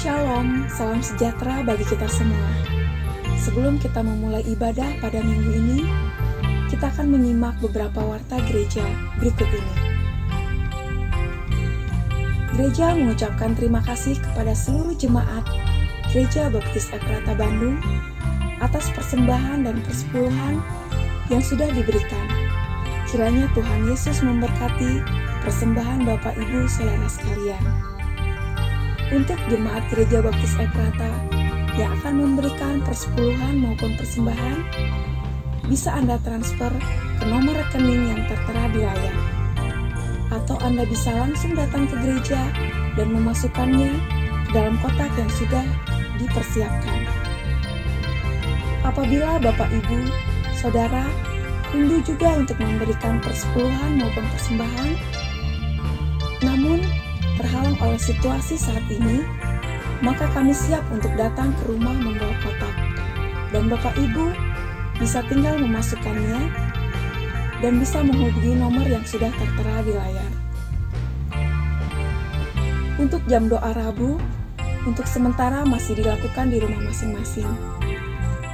Shalom, salam sejahtera bagi kita semua. Sebelum kita memulai ibadah pada minggu ini, kita akan menyimak beberapa warta gereja berikut ini. Gereja mengucapkan terima kasih kepada seluruh jemaat Gereja Baptis Efrata Bandung atas persembahan dan persepuluhan yang sudah diberikan. Kiranya Tuhan Yesus memberkati persembahan Bapak Ibu Saudara sekalian. Untuk jemaat Gereja Baptis Efrata yang akan memberikan persepuluhan maupun persembahan, bisa Anda transfer ke nomor rekening yang tertera di layar. Atau Anda bisa langsung datang ke gereja dan memasukkannya ke dalam kotak yang sudah dipersiapkan. Apabila Bapak Ibu, Saudara, rindu juga untuk memberikan persepuluhan maupun persembahan, namun terhalang oleh situasi saat ini, maka kami siap untuk datang ke rumah membawa kotak. Dan Bapak Ibu bisa tinggal memasukkannya dan bisa menghubungi nomor yang sudah tertera di layar. Untuk jam doa Rabu, untuk sementara masih dilakukan di rumah masing-masing.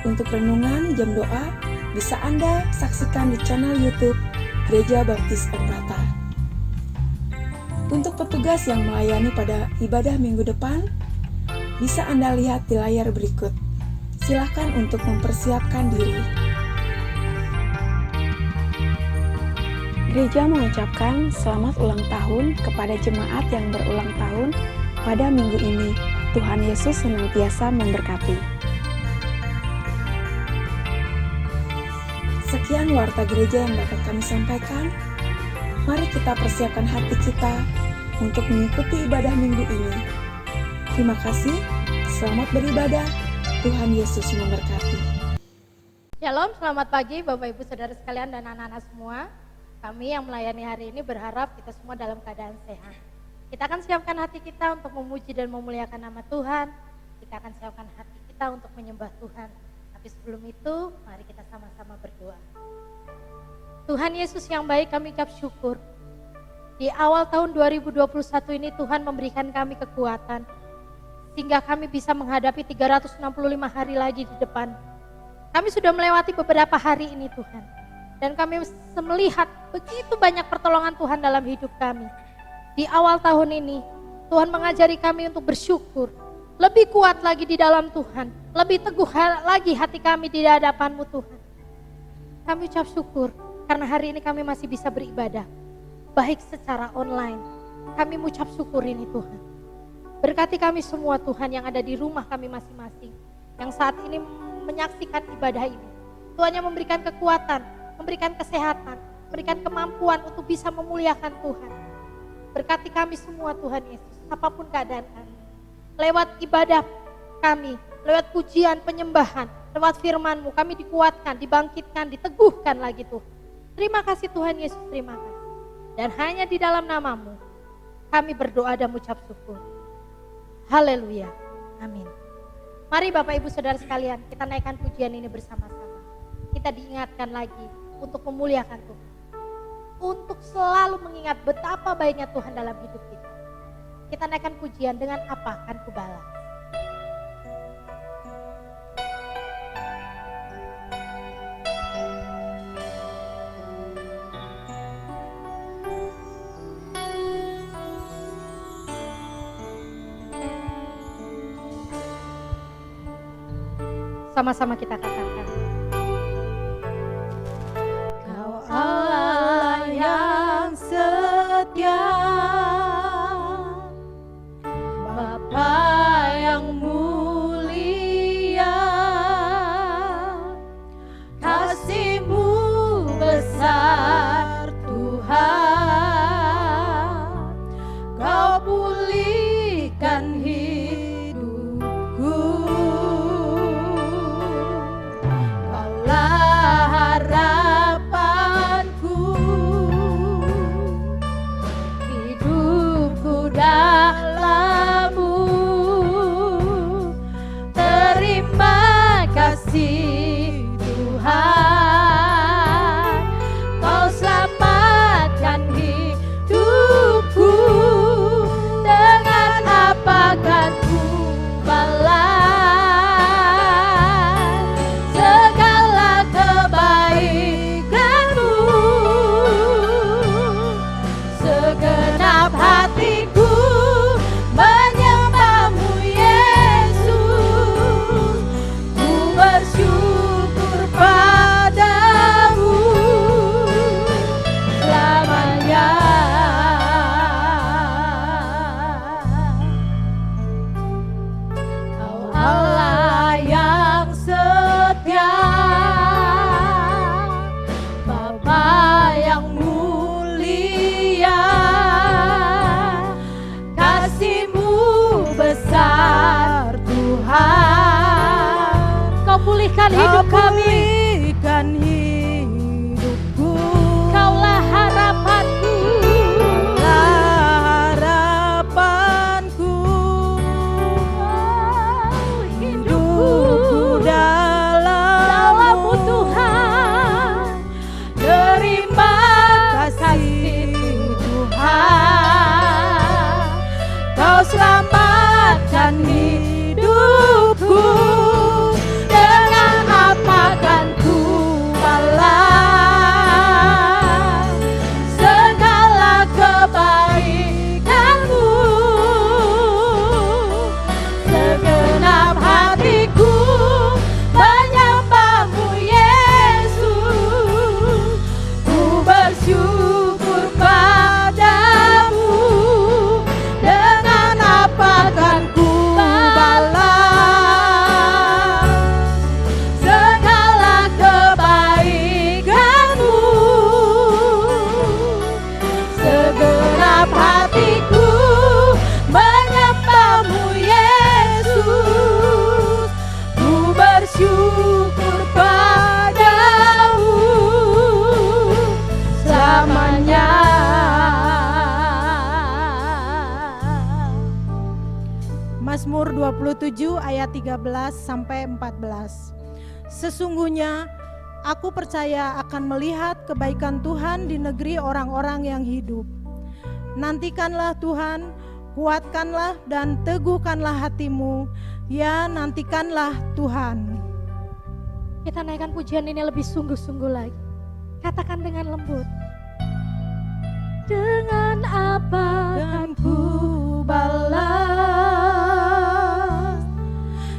Untuk renungan jam doa, bisa Anda saksikan di channel YouTube Gereja Baptis Efrata. Untuk petugas yang melayani pada ibadah minggu depan, bisa Anda lihat di layar berikut. Silakan untuk mempersiapkan diri. Gereja mengucapkan selamat ulang tahun kepada jemaat yang berulang tahun pada minggu ini. Tuhan Yesus senantiasa memberkati. Sekian warta gereja yang dapat kami sampaikan. Mari kita persiapkan hati kita untuk mengikuti ibadah minggu ini. Terima kasih, selamat beribadah, Tuhan Yesus memberkati. Shalom, selamat pagi Bapak Ibu Saudara sekalian dan anak-anak semua. Kami yang melayani hari ini berharap kita semua dalam keadaan sehat. Kita akan siapkan hati kita untuk memuji dan memuliakan nama Tuhan. Kita akan siapkan hati kita untuk menyembah Tuhan. Tapi sebelum itu, mari kita sama-sama berdoa. Tuhan Yesus yang baik, kami ucap syukur. Di awal tahun 2021 ini Tuhan memberikan kami kekuatan sehingga kami bisa menghadapi 365 hari lagi di depan. Kami sudah melewati beberapa hari ini Tuhan. Dan kami melihat begitu banyak pertolongan Tuhan dalam hidup kami. Di awal tahun ini Tuhan mengajari kami untuk bersyukur. Lebih kuat lagi di dalam Tuhan. Lebih teguh lagi hati kami di hadapan-Mu Tuhan. Kami ucap syukur karena hari ini kami masih bisa beribadah. Baik secara online, kami mengucap syukur ini Tuhan. Berkati kami semua Tuhan yang ada di rumah kami masing-masing, yang saat ini menyaksikan ibadah ini. Tuhan yang memberikan kekuatan, memberikan kesehatan, memberikan kemampuan untuk bisa memuliakan Tuhan. Berkati kami semua Tuhan Yesus, apapun keadaan kami. Lewat ibadah kami, lewat pujian, penyembahan, lewat firman-Mu, kami dikuatkan, dibangkitkan, diteguhkan lagi Tuhan. Terima kasih Tuhan Yesus, terima kasih. Dan hanya di dalam nama-Mu kami berdoa dan mengucap syukur. Haleluya. Amin. Mari Bapak Ibu Saudara sekalian, kita naikkan pujian ini bersama-sama. Kita diingatkan lagi untuk memuliakan Tuhan. Untuk selalu mengingat betapa baiknya Tuhan dalam hidup kita. Kita naikkan pujian dengan apa akan kubalas. Sama-sama kita katakan. Kau Allah yang setia, Bapa yang mulia, kasih-Mu besar Tuhan, Kau pulihkan hidupku. Dengan apa kan ku pulihkan Kau hidup kami. pulihkan hidupku. Kaulah harapanku. Harapanku, hidupku Dalam-Mu dalam-Mu. Tuhan. Terima kasih Tuhan, Kau selamatkan hidupku. Dengan apa kan ku balas segala kebaikan-Mu? Segenap hatiku menyembah-Mu Yesus. Ku bersyukur padamu. Dengan apa kan ku balas segala kebaikan-Mu? Segenap hatiku menyembah-Mu Yesus. Ku bersyukur padamu selamanya. Mazmur 27 ayat 13 sampai 14. Sesungguhnya aku percaya akan melihat kebaikan Tuhan di negeri orang-orang yang hidup. Nantikanlah Tuhan, kuatkanlah dan teguhkanlah hatimu. Ya, nantikanlah Tuhan. Kita naikkan pujian ini lebih sungguh-sungguh lagi. Katakan dengan lembut. Dengan apa Dan ku balas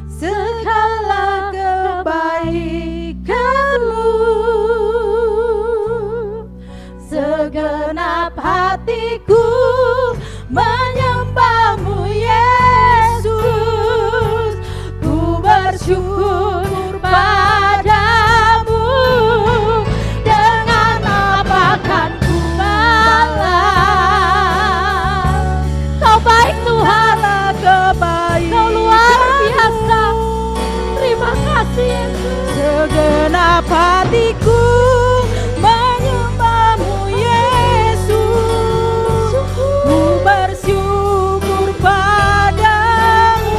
segala kebaikan-Mu. Segenap hatiku menyembah-Mu Yesus. Ku bersyukur padamu. Dengan apa kan ku balas? Kau baik Tuhan, Kebaikan Kau luar biasa. Terima kasih Yesus. segenap hatiku menyembah-Mu Yesus. Ku bersyukur padamu.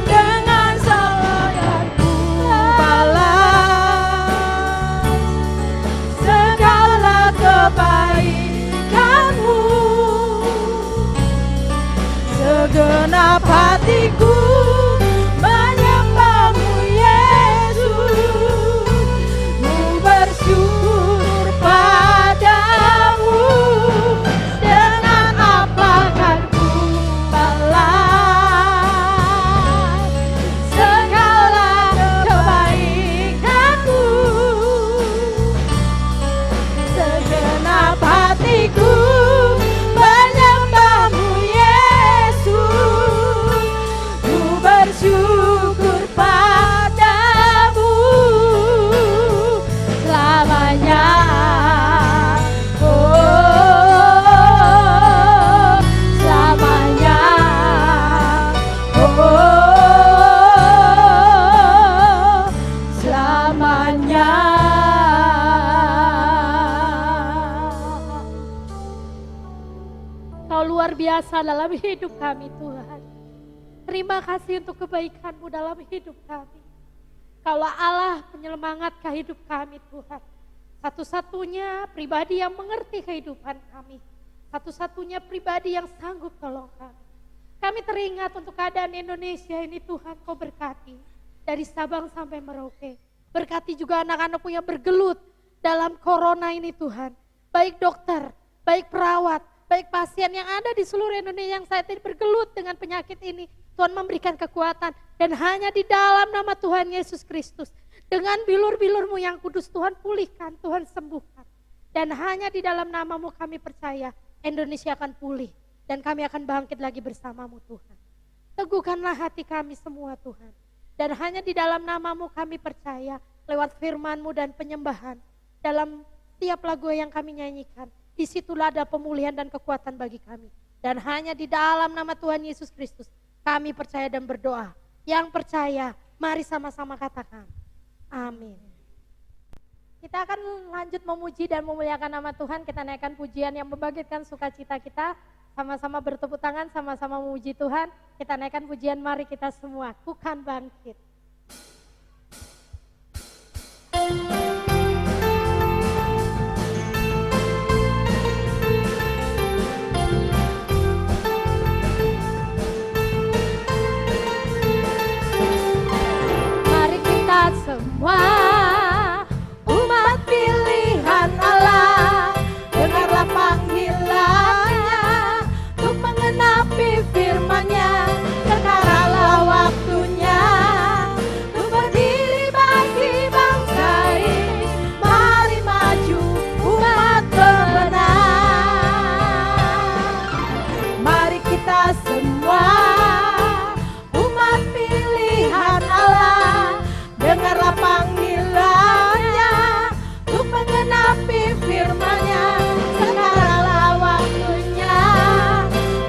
Dengan salat ku balas segala kebaikan-Mu. Segenap hatiku menyembah-Mu Yesus. Ku bersyukur padamu. Dengan apa kan ku balas segala kebaikan-Mu? Segenap hatiku menyembah-Mu Yesus. Ku bersyukur padamu selamanya. Oh, selamanya. Oh, selamanya. Kau luar biasa dalam hidup kami Tuhan. Terima kasih untuk kebaikan-Mu dalam hidup kami. Kaulah Allah penyemangat hidup kami Tuhan. Satu-satunya pribadi yang mengerti kehidupan kami. Satu-satunya pribadi yang sanggup tolong kami. Kami teringat untuk keadaan Indonesia ini Tuhan, Kau berkati. Dari Sabang sampai Merauke. Berkati juga anak-anakmu yang bergelut dalam corona ini Tuhan. Baik dokter, baik perawat, baik pasien yang ada di seluruh Indonesia yang saat ini bergelut dengan penyakit ini. Tuhan memberikan kekuatan dan hanya di dalam nama Tuhan Yesus Kristus. Dengan bilur-bilur-Mu yang kudus Tuhan pulihkan, Tuhan sembuhkan. Dan hanya di dalam nama-Mu kami percaya Indonesia akan pulih. Dan kami akan bangkit lagi bersama-Mu Tuhan. Teguhkanlah hati kami semua Tuhan. Dan hanya di dalam nama-Mu kami percaya lewat firman-Mu dan penyembahan. Dalam tiap lagu yang kami nyanyikan. Disitulah ada pemulihan dan kekuatan bagi kami. Dan hanya di dalam nama Tuhan Yesus Kristus kami percaya dan berdoa. Yang percaya Mari sama-sama katakan, amin. Kita akan lanjut memuji dan memuliakan nama Tuhan. Kita naikkan pujian yang membangkitkan sukacita kita. Sama-sama bertepuk tangan, sama-sama memuji Tuhan. Kita naikkan pujian, mari kita semua, Ku kan bangkit. Mari kita semua umat pilihan Allah, dengarlah panggilannya untuk mengenapi firman-Nya. Sekaranglah waktunya untuk berdiri bagi bangsa ini. Mari maju umat kebenaran. Mari kita semua umat pilihan Allah, dengarlah panggilannya untuk mengenapi firman-Nya. Sekaranglah waktunya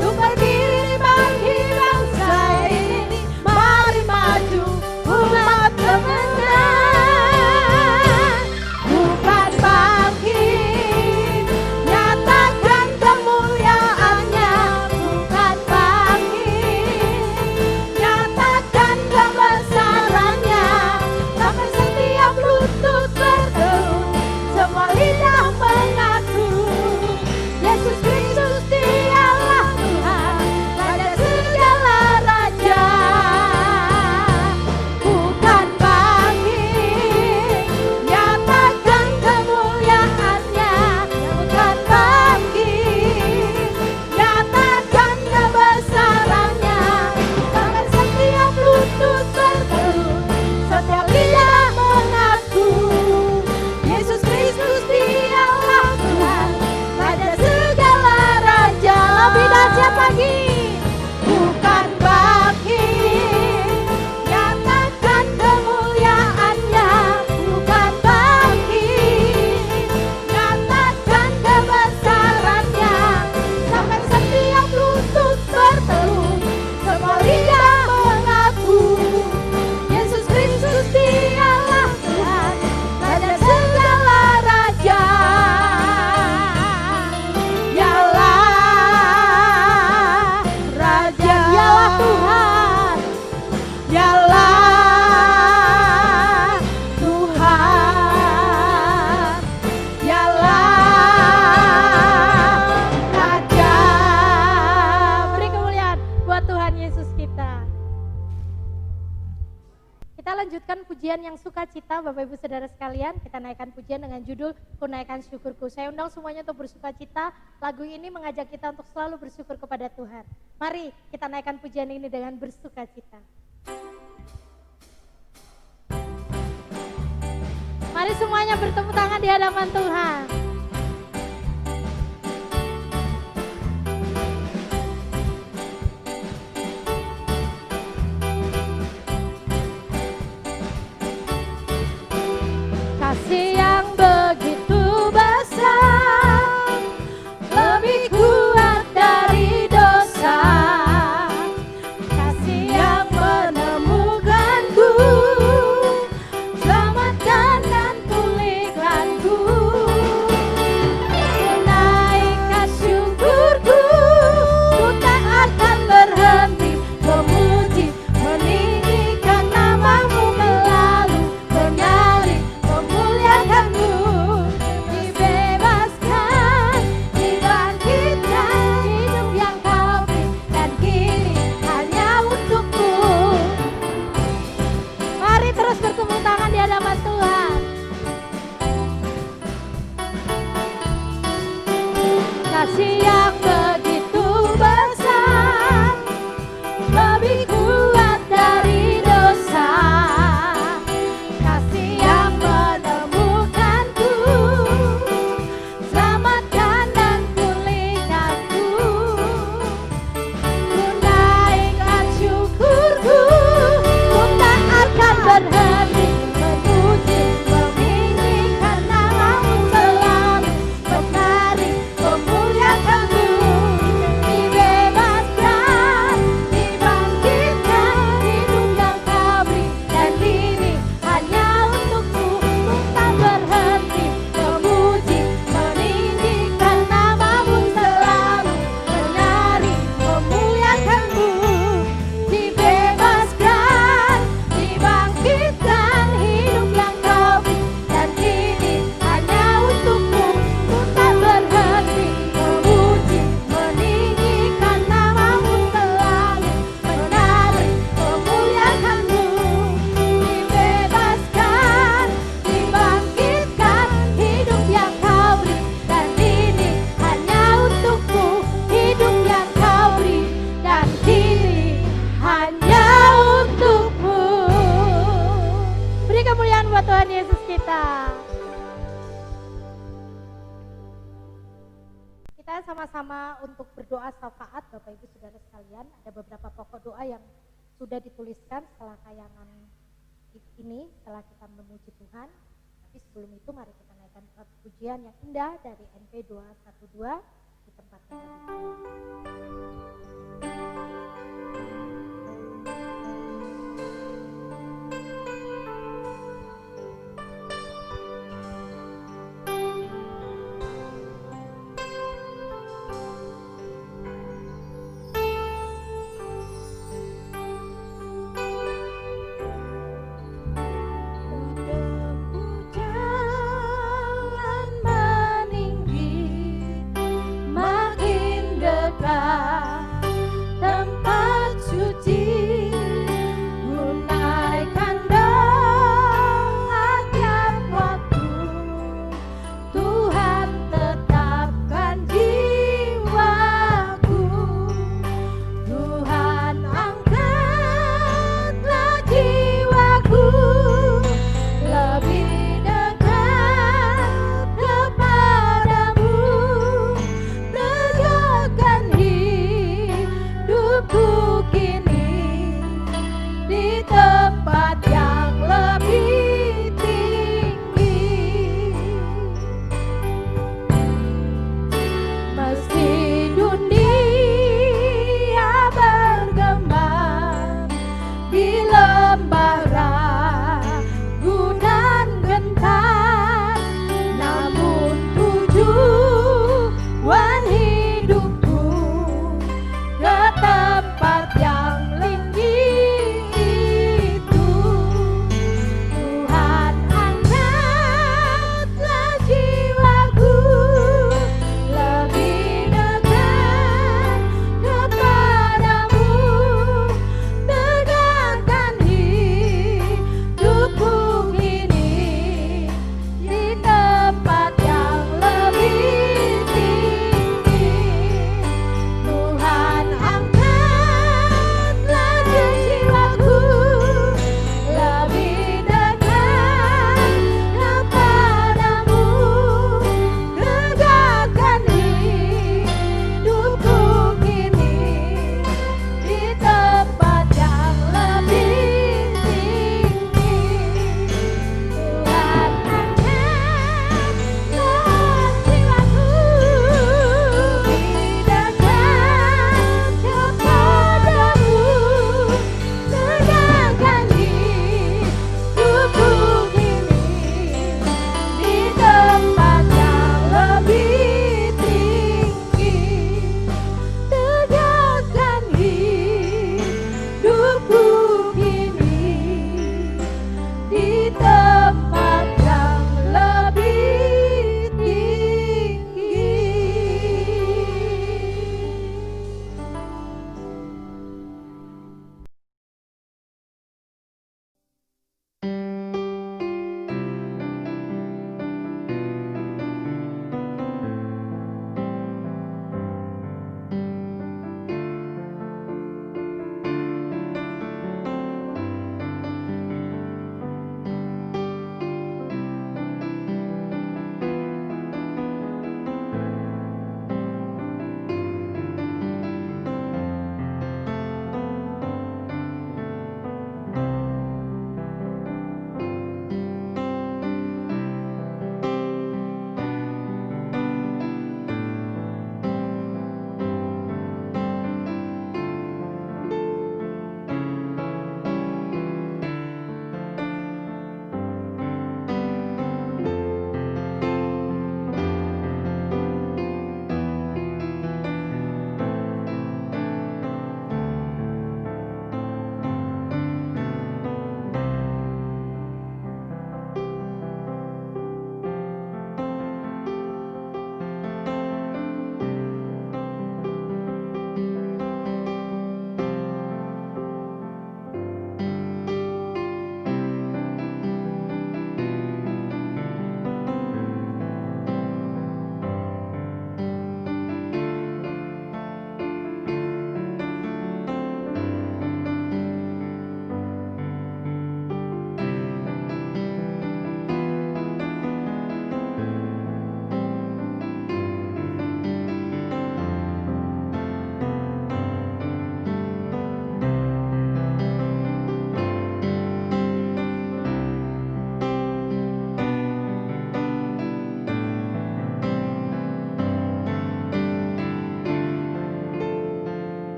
untuk berdiri bagi bangsa ini. Mari maju umat kebenaran. Bukan bangkit, nyatakan kemuliaan-Nya. Bukan bangkit, nyatakan kebesaran-Nya. Sampai setiap lutut bertelut, semua lidah mengaku Yesus Kristus Dialah Tuhan, Raja segala raja. Bukan bangkit, nyatakan kemuliaan-Nya. Bukan bangkit, nyatakan kebesaran-Nya. Sampai setiap lutut bertelut, setiap lidah mengaku Yesus Kristus Dialah Tuhan, Raja segala raja. Lebih dahsyat lagi. Bukan bangkit, nyatakan kemuliaan-Nya. Bukan bangkit, nyatakan kebesaran-Nya. Sampai setiap lutut bertelut, semua lidah mengaku Yesus Kristus Dialah Tuhan, Raja segala raja. Dialah Raja, Dialah Tuhan, Dialah Tuhan, Dialah Raja. Beri kemuliaan buat Tuhan Yesus kita. Kita lanjutkan pujian yang sukacita, Bapak Ibu Saudara sekalian. Kita naikkan pujian dengan judul Ku Naikkan Syukurku. Saya undang semuanya untuk bersukacita. Lagu ini mengajak kita untuk selalu bersyukur kepada Tuhan. Mari kita naikkan pujian ini dengan bersukacita. Mari semuanya bertepuk tangan di hadapan Tuhan. Kasih yang begitu besar, lebih kuat dari dosa. Kasih yang menemukanku, selamatkan dan pulihkanku. Ku naikkan syukurku, ku tak akan berhenti memuji, meninggikan namamu selalu, bernyanyi memuliakanmu. Dibebaskan, dibangkitkan, hidup yang kau berikan kini hanya untukku. Mari terus bertepuk tangan di hadapan Tuhan. Kasih yang begitu besar, lebih kuat dari dosa. Kasih yang menemukanku, selamatkan dan pulihkanku. Ku naikkan syukurku, ku tak akan berhenti memuji, meninggikan namamu selalu, menari memuliakanmu. Tuhan Yesus kita. Kita sama-sama untuk berdoa syafaat Bapak Ibu Saudara sekalian. Ada beberapa pokok doa yang sudah dituliskan setelah tayangan ini, setelah kita memuji Tuhan. Tapi sebelum itu mari kita naikkan pujian yang indah dari NP 212 di tempat yang lebih tinggi. Jangan meninggi, makin dekat tempat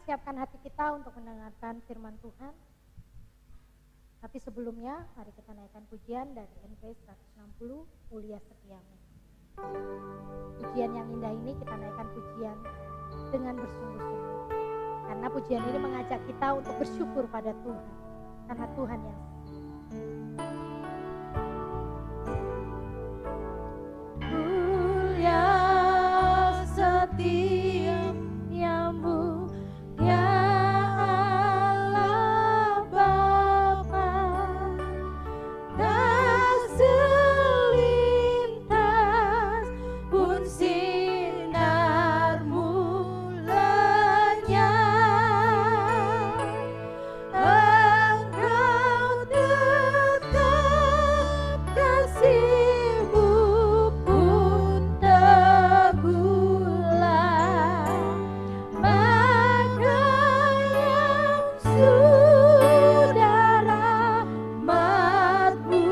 siapkan hati kita untuk mendengarkan firman Tuhan. Tapi sebelumnya, mari kita naikkan pujian dari NP 160, Mulia Setiamu. Pujian yang indah ini kita naikkan pujian dengan bersungguh-sungguh. Karena pujian ini mengajak kita untuk bersyukur pada Tuhan. Karena Tuhan yang Mulia setiamu, ya Allah Bapa, tak selintas pun sinarmu lenyap. Engkau tetap kasih-Mu pun tegulang, maka yang sudah rahmat-Mu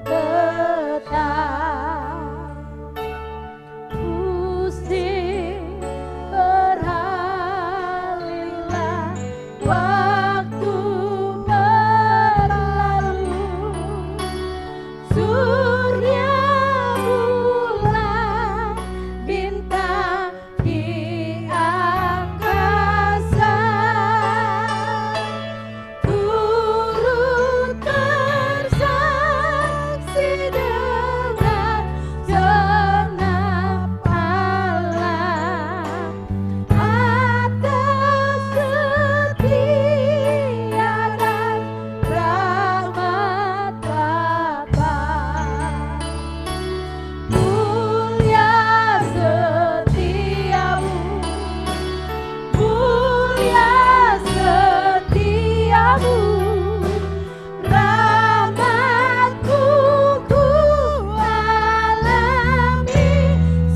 tetap. Pusing beralihlah waktu berlalu, surya bulan bintang di angkasa turut bersaksi dengan genap alam atas setia dan rahmat Bapa. Mulia setiamu, mulia setiamu, rahmat-Mu ku alami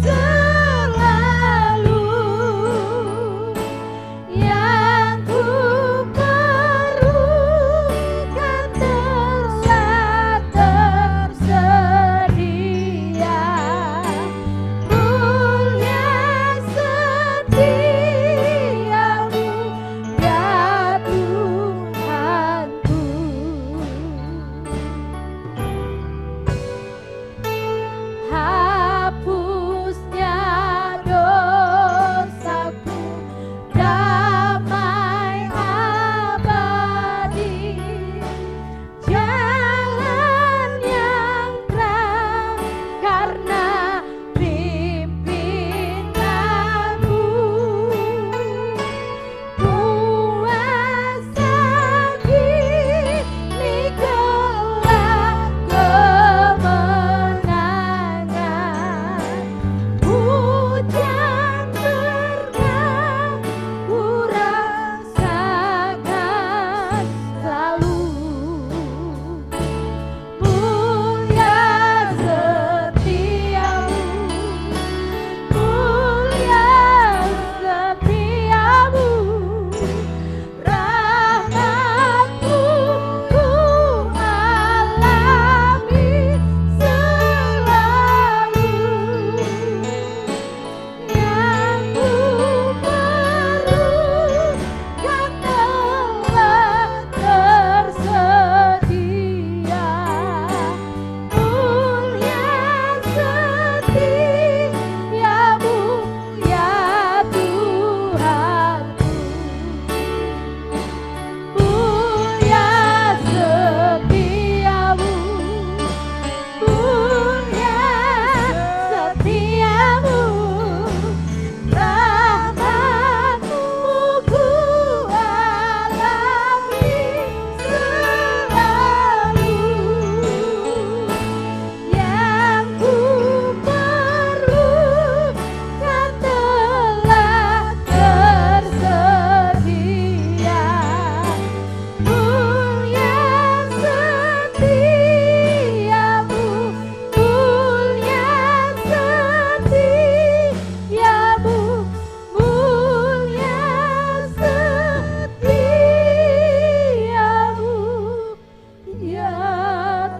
selalu. Yang ku perlukan telah tersedia. Mulia setiamu, ya Tuhanku. Hapusnya dosaku, damai abadi, jalan yang terang karena pimpinanmu. Kuasa kini kelak kemenangan, hujan pernah ku rasakan selalu. Mulia setiamu, mulia setiamu, rahmat-Mu ku alami selalu. Yang ku perlukan telah tersedia. Mulia setiamu, ya Tuhanku. Mulia setiamu, mulia setiamu, rahmat-Mu ku alami selalu. Yang ku perlukan telah tersedia. Mulia setiamu, mulia setiamu, mulia setiamu, ya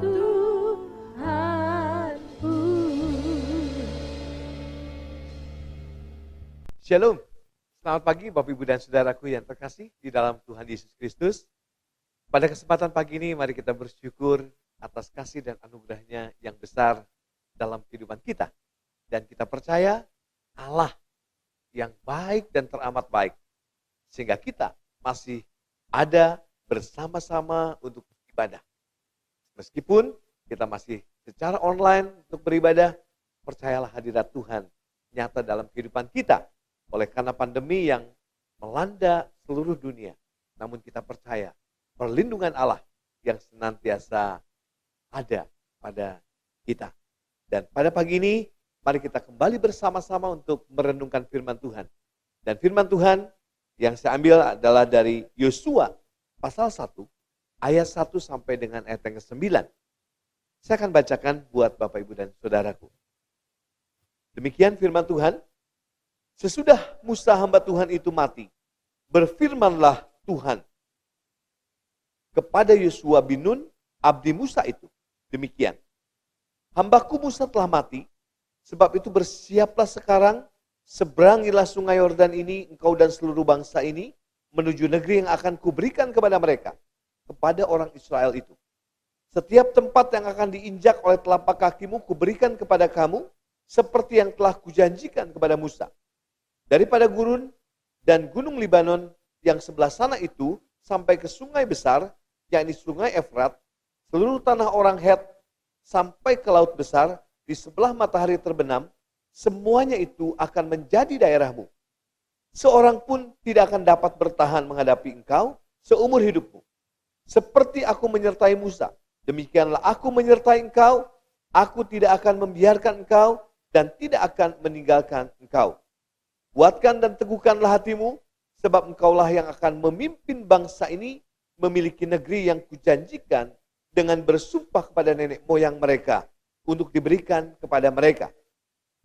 Tuhanku. Shalom, Selamat pagi Bapak Ibu dan Saudaraku yang terkasih di dalam Tuhan Yesus Kristus. Pada kesempatan pagi ini mari kita bersyukur atas kasih dan anugerah-Nya yang besar dalam kehidupan kita. Dan kita percaya Allah yang baik dan teramat baik. Sehingga kita masih ada bersama-sama untuk beribadah. Meskipun kita masih secara online untuk beribadah, percayalah hadirat Tuhan nyata dalam kehidupan kita. Oleh karena pandemi yang melanda seluruh dunia. Namun kita percaya perlindungan Allah yang senantiasa ada pada kita. Dan pada pagi ini, mari kita kembali bersama-sama untuk merenungkan firman Tuhan. Dan firman Tuhan yang saya ambil adalah dari Yosua pasal 1, ayat 1 sampai dengan ayat yang ke-9. Saya akan bacakan buat Bapak Ibu dan Saudaraku. Demikian firman Tuhan. Sesudah Musa hamba Tuhan itu mati, berfirmanlah Tuhan kepada Yosua bin Nun, abdi Musa itu. Demikian, hambaku Musa telah mati, sebab itu bersiaplah sekarang, seberangilah sungai Yordan ini, engkau dan seluruh bangsa ini, menuju negeri yang akan kuberikan kepada mereka, kepada orang Israel itu. Setiap tempat yang akan diinjak oleh telapak kakimu, kuberikan kepada kamu, seperti yang telah kujanjikan kepada Musa. Daripada gurun dan gunung Libanon yang sebelah sana itu sampai ke sungai besar, yakni sungai Efrat, seluruh tanah orang Het sampai ke laut besar di sebelah matahari terbenam, semuanya itu akan menjadi daerahmu. Seorang pun tidak akan dapat bertahan menghadapi engkau seumur hidupmu. Seperti aku menyertai Musa, demikianlah aku menyertai engkau, aku tidak akan membiarkan engkau dan tidak akan meninggalkan engkau. Kuatkan dan teguhkanlah hatimu, sebab engkaulah yang akan memimpin bangsa ini memiliki negeri yang kujanjikan dengan bersumpah kepada nenek moyang mereka untuk diberikan kepada mereka.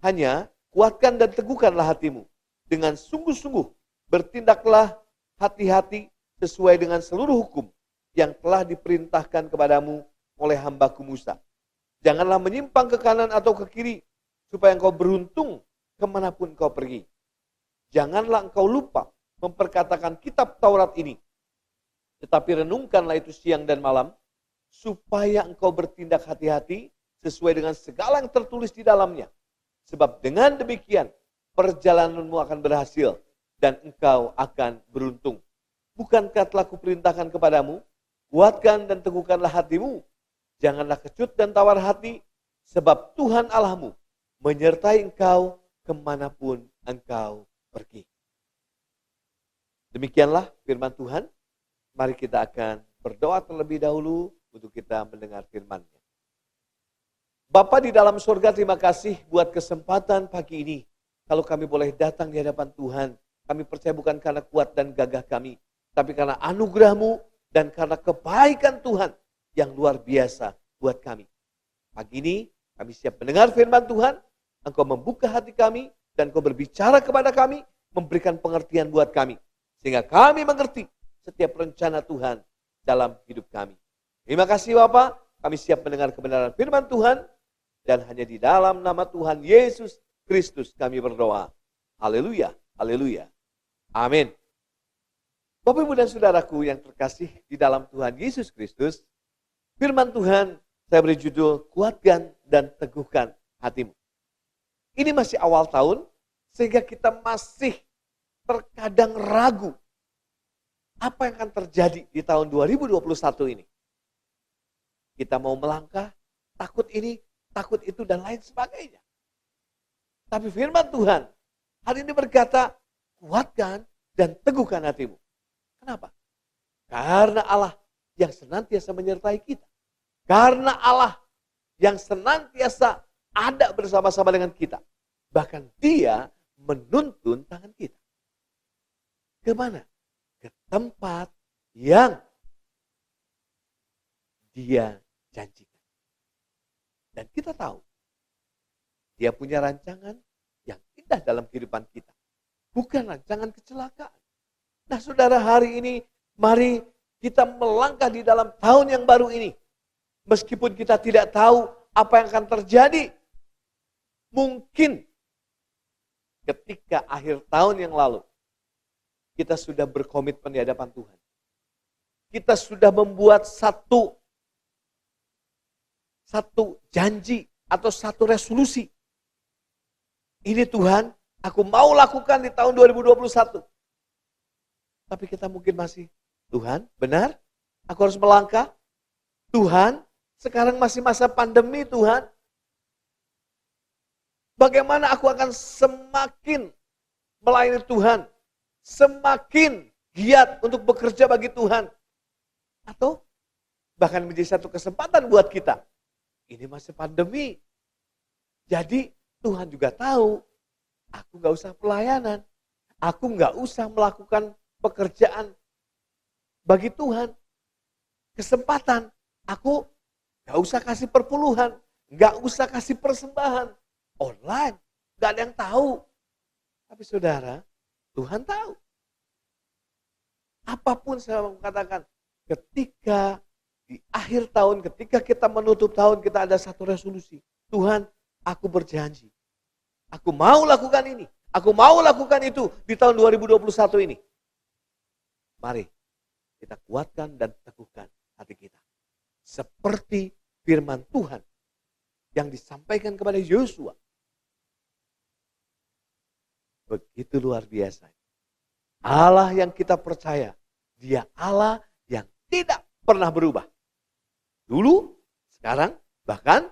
Hanya kuatkan dan teguhkanlah hatimu. Dengan sungguh-sungguh bertindaklah hati-hati sesuai dengan seluruh hukum yang telah diperintahkan kepadamu oleh hambaku Musa. Janganlah menyimpang ke kanan atau ke kiri, supaya engkau beruntung kemanapun engkau pergi. Janganlah engkau lupa memperkatakan kitab Taurat ini. Tetapi renungkanlah itu siang dan malam, supaya engkau bertindak hati-hati sesuai dengan segala yang tertulis di dalamnya. Sebab dengan demikian, perjalananmu akan berhasil dan engkau akan beruntung. Bukankah telah kuperintahkan kepadamu, kuatkan dan teguhkanlah hatimu. Janganlah kecut dan tawar hati, sebab Tuhan Allahmu menyertai engkau kemanapun engkau pergi. Demikianlah firman Tuhan. Mari kita akan berdoa terlebih dahulu untuk kita mendengar firman-Nya. Bapa di dalam surga, terima kasih buat kesempatan pagi ini. Kalau kami boleh datang di hadapan Tuhan, kami percaya bukan karena kuat dan gagah kami, tapi karena anugerah-Mu dan karena kebaikan Tuhan yang luar biasa buat kami. Pagi ini kami siap mendengar firman Tuhan. Engkau membuka hati kami dan Engkau berbicara kepada kami, memberikan pengertian buat kami. Sehingga kami mengerti setiap rencana Tuhan dalam hidup kami. Terima kasih Bapak, kami siap mendengar kebenaran firman Tuhan. Dan hanya di dalam nama Tuhan Yesus Kristus kami berdoa. Haleluya, haleluya. Amin. Bapak Ibu dan Saudaraku yang terkasih di dalam Tuhan Yesus Kristus, firman Tuhan saya beri judul, kuatkan dan teguhkan hatimu. Ini masih awal tahun, sehingga kita masih terkadang ragu apa yang akan terjadi di tahun 2021 ini. Kita mau melangkah, takut ini, takut itu, dan lain sebagainya. Tapi firman Tuhan hari ini berkata, kuatkan dan teguhkan hatimu. Kenapa? Karena Allah yang senantiasa menyertai kita. Karena Allah yang senantiasa ada bersama-sama dengan kita. Bahkan Dia menuntun tangan kita. Kemana? Ke tempat yang Dia janjikan. Dan kita tahu, Dia punya rancangan yang indah dalam kehidupan kita. Bukan rancangan kecelakaan. Nah saudara, hari ini mari kita melangkah di dalam tahun yang baru ini. Meskipun kita tidak tahu apa yang akan terjadi. Mungkin ketika akhir tahun yang lalu, kita sudah berkomitmen di hadapan Tuhan. Kita sudah membuat satu janji atau satu resolusi. Ini Tuhan, aku mau lakukan di tahun 2021. Tapi kita mungkin masih, Tuhan, benar? Aku harus melangkah? Tuhan, sekarang masih masa pandemi, Tuhan. Bagaimana aku akan semakin melayani Tuhan? Semakin giat untuk bekerja bagi Tuhan? Atau bahkan menjadi satu kesempatan buat kita. Ini masih pandemi. Jadi Tuhan juga tahu, aku gak usah pelayanan. Aku gak usah melakukan pekerjaan bagi Tuhan. Kesempatan, aku gak usah kasih perpuluhan. Gak usah kasih persembahan. Online, gak ada yang tahu. Tapi saudara, Tuhan tahu. Apapun saya mau katakan, ketika di akhir tahun, ketika kita menutup tahun, kita ada satu resolusi. Tuhan, aku berjanji. Aku mau lakukan ini. Aku mau lakukan itu di tahun 2021 ini. Mari kita kuatkan dan teguhkan hati kita. Seperti firman Tuhan yang disampaikan kepada Yosua. Begitu luar biasa. Allah yang kita percaya, Dia Allah yang tidak pernah berubah. Dulu, sekarang, bahkan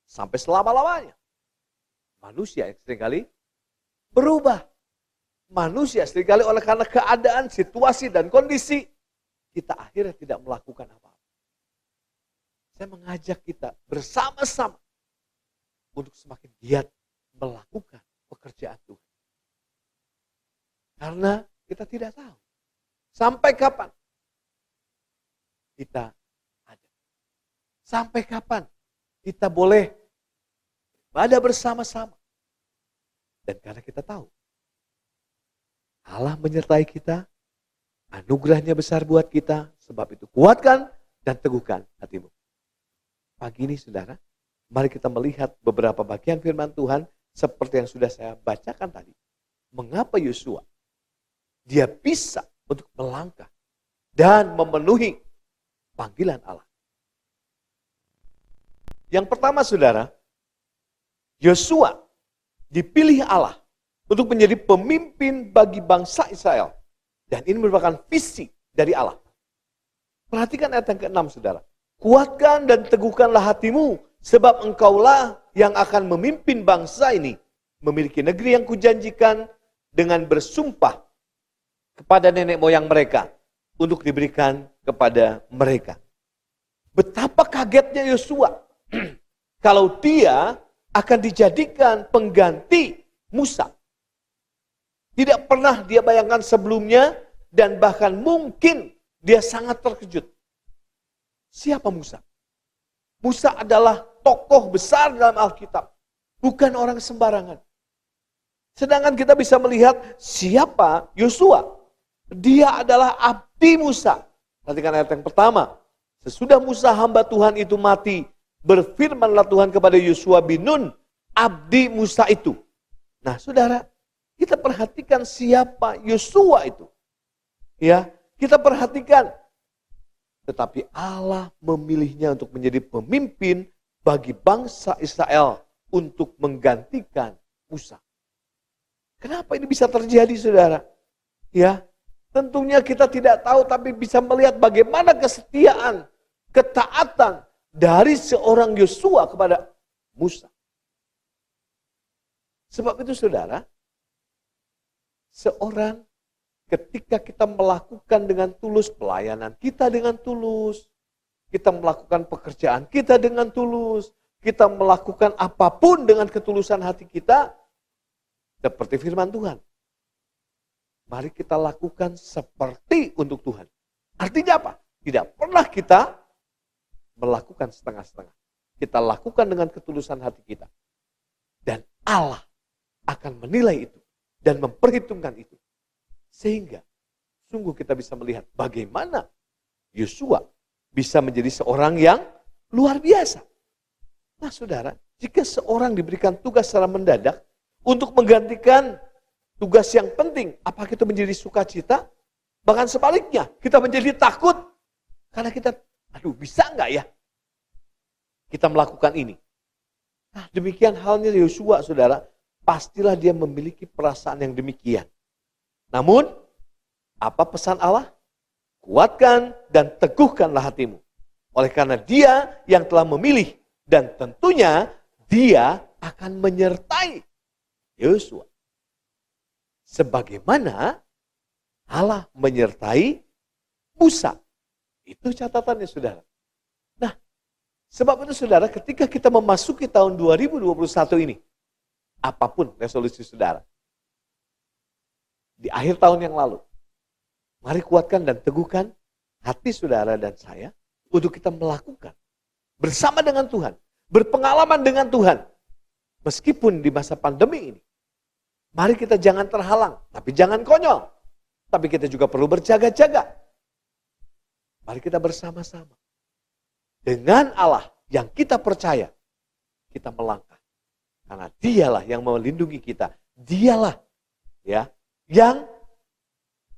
sampai selama-lamanya. Manusia yang seringkali berubah. Manusia seringkali oleh karena keadaan, situasi, dan kondisi, kita akhirnya tidak melakukan apa-apa. Saya mengajak kita bersama-sama untuk semakin giat melakukan pekerjaan Tuhan. Karena kita tidak tahu sampai kapan kita ada. Sampai kapan kita boleh beribadah bersama-sama. Dan karena kita tahu Allah menyertai kita, anugerahnya besar buat kita, sebab itu kuatkan dan teguhkan hatimu. Pagi ini saudara, mari kita melihat beberapa bagian firman Tuhan seperti yang sudah saya bacakan tadi. Mengapa Yosua dia bisa untuk melangkah dan memenuhi panggilan Allah. Yang pertama saudara, Yosua dipilih Allah untuk menjadi pemimpin bagi bangsa Israel. Dan ini merupakan visi dari Allah. Perhatikan ayat yang ke-6 saudara. Kuatkan dan teguhkanlah hatimu, sebab engkaulah yang akan memimpin bangsa ini, memiliki negeri yang kujanjikan dengan bersumpah kepada nenek moyang mereka untuk diberikan kepada mereka. Betapa kagetnya Yosua kalau dia akan dijadikan pengganti Musa. Tidak pernah dia bayangkan sebelumnya dan bahkan mungkin dia sangat terkejut. Siapa Musa? Musa adalah tokoh besar dalam Alkitab, bukan orang sembarangan. Sedangkan kita bisa melihat siapa Yosua. Dia adalah abdi Musa. Perhatikan ayat yang pertama. Sesudah Musa hamba Tuhan itu mati, berfirmanlah Tuhan kepada Yosua bin Nun, abdi Musa itu. Nah saudara, kita perhatikan siapa Yosua itu. Ya, kita perhatikan. Tetapi Allah memilihnya untuk menjadi pemimpin bagi bangsa Israel untuk menggantikan Musa. Kenapa ini bisa terjadi saudara? Ya, tentunya kita tidak tahu, tapi bisa melihat bagaimana kesetiaan, ketaatan dari seorang Yosua kepada Musa. Sebab itu saudara, seorang ketika kita melakukan dengan tulus pelayanan kita dengan tulus, kita melakukan pekerjaan kita dengan tulus, kita melakukan apapun dengan ketulusan hati kita, seperti firman Tuhan. Mari kita lakukan seperti untuk Tuhan. Artinya apa? Tidak pernah kita melakukan setengah-setengah. Kita lakukan dengan ketulusan hati kita. Dan Allah akan menilai itu dan memperhitungkan itu. Sehingga sungguh kita bisa melihat bagaimana Yosua bisa menjadi seorang yang luar biasa. Nah saudara, jika seorang diberikan tugas secara mendadak untuk menggantikan tugas yang penting. Apakah itu menjadi sukacita? Bahkan sebaliknya, kita menjadi takut. Karena kita, bisa nggak ya kita melakukan ini? Nah, demikian halnya Yosua, saudara. Pastilah dia memiliki perasaan yang demikian. Namun, apa pesan Allah? Kuatkan dan teguhkanlah hatimu. Oleh karena dia yang telah memilih, dan tentunya dia akan menyertai Yosua. Sebagaimana Allah menyertai Musa. Itu catatannya, saudara. Nah, sebab itu saudara, ketika kita memasuki tahun 2021 ini, apapun resolusi saudara, di akhir tahun yang lalu, mari kuatkan dan teguhkan hati saudara dan saya untuk kita melakukan bersama dengan Tuhan, berpengalaman dengan Tuhan, meskipun di masa pandemi ini. Mari kita jangan terhalang, tapi jangan konyol. Tapi kita juga perlu berjaga-jaga. Mari kita bersama-sama. Dengan Allah yang kita percaya, kita melangkah. Karena dialah yang melindungi kita. Dialah yang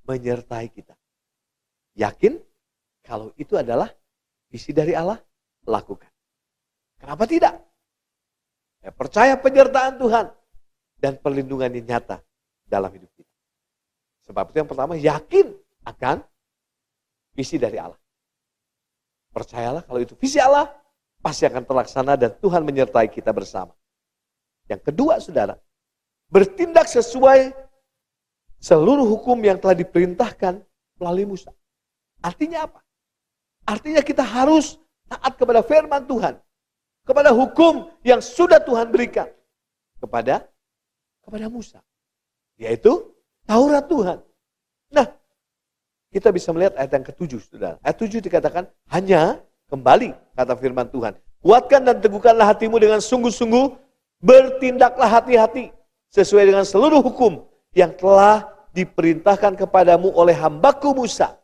menyertai kita. Yakin kalau itu adalah visi dari Allah, lakukan. Kenapa tidak? Percaya penyertaan Tuhan dan perlindungan yang nyata dalam hidup kita. Sebab itu yang pertama, yakin akan visi dari Allah. Percayalah kalau itu visi Allah, pasti akan terlaksana dan Tuhan menyertai kita bersama. Yang kedua, saudara, bertindak sesuai seluruh hukum yang telah diperintahkan melalui Musa. Artinya apa? Artinya kita harus taat kepada firman Tuhan, kepada hukum yang sudah Tuhan berikan kepada Musa, yaitu Taurat Tuhan. Nah, kita bisa melihat ayat yang ke-7, saudara. Ayat 7 dikatakan, hanya kembali, kata firman Tuhan, kuatkan dan teguhkanlah hatimu dengan sungguh-sungguh, bertindaklah hati-hati sesuai dengan seluruh hukum yang telah diperintahkan kepadamu oleh hambaku Musa.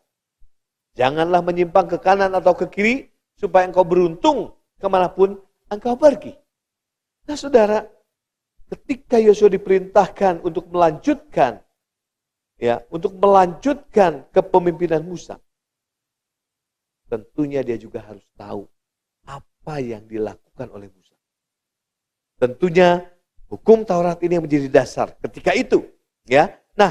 Janganlah menyimpang ke kanan atau ke kiri, supaya engkau beruntung kemanapun engkau pergi. Nah, saudara, ketika Yosua diperintahkan untuk melanjutkan kepemimpinan Musa, tentunya dia juga harus tahu apa yang dilakukan oleh Musa. Tentunya hukum Taurat ini yang menjadi dasar ketika itu, ya. Nah,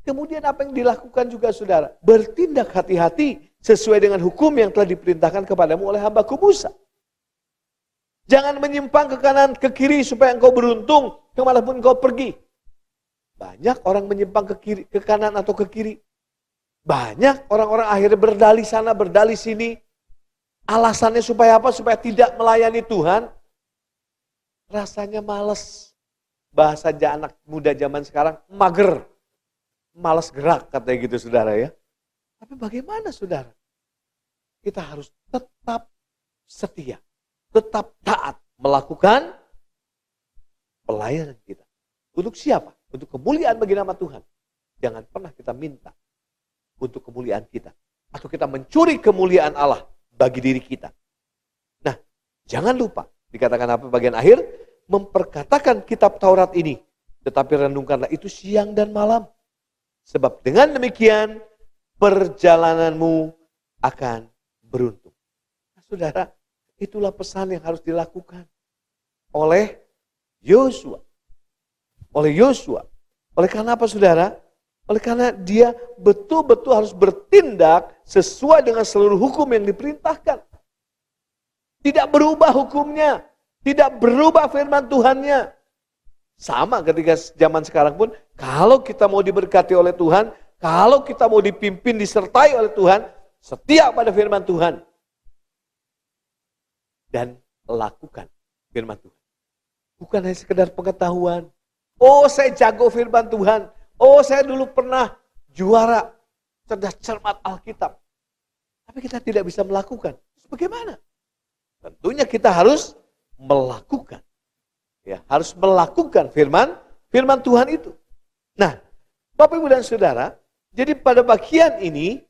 kemudian apa yang dilakukan juga, saudara? Bertindak hati-hati sesuai dengan hukum yang telah diperintahkan kepadamu oleh hambaku Musa. Jangan menyimpang ke kanan, ke kiri supaya engkau beruntung kemanapun engkau pergi. Banyak orang menyimpang ke kiri, ke kanan atau ke kiri. Banyak orang-orang akhirnya berdalih sana, berdalih sini. Alasannya supaya apa? Supaya tidak melayani Tuhan. Rasanya malas. Bahasa anak muda zaman sekarang, mager. Malas gerak, katanya gitu, saudara ya. Tapi bagaimana, saudara? Kita harus tetap setia. Tetap taat melakukan pelayanan kita. Untuk siapa? Untuk kemuliaan bagi nama Tuhan. Jangan pernah kita minta untuk kemuliaan kita. Atau kita mencuri kemuliaan Allah bagi diri kita. Nah, jangan lupa. Dikatakan apa bagian akhir? Memperkatakan kitab Taurat ini. Tetapi renungkanlah itu siang dan malam. Sebab dengan demikian perjalananmu akan beruntung. Nah, saudara, itulah pesan yang harus dilakukan oleh Yosua. Oleh karena apa, saudara? Oleh karena dia betul-betul harus bertindak sesuai dengan seluruh hukum yang diperintahkan. Tidak berubah hukumnya. Tidak berubah firman Tuhannya. Sama ketika zaman sekarang pun, kalau kita mau diberkati oleh Tuhan, kalau kita mau dipimpin, disertai oleh Tuhan, setia pada firman Tuhan. Dan lakukan firman Tuhan. Bukan hanya sekedar pengetahuan. Oh, saya jago firman Tuhan. Oh, saya dulu pernah juara cerdas cermat Alkitab. Tapi kita tidak bisa melakukan. Terus bagaimana? Tentunya kita harus melakukan. Ya, harus melakukan firman Tuhan itu. Nah, Bapak Ibu dan Saudara, jadi pada bagian ini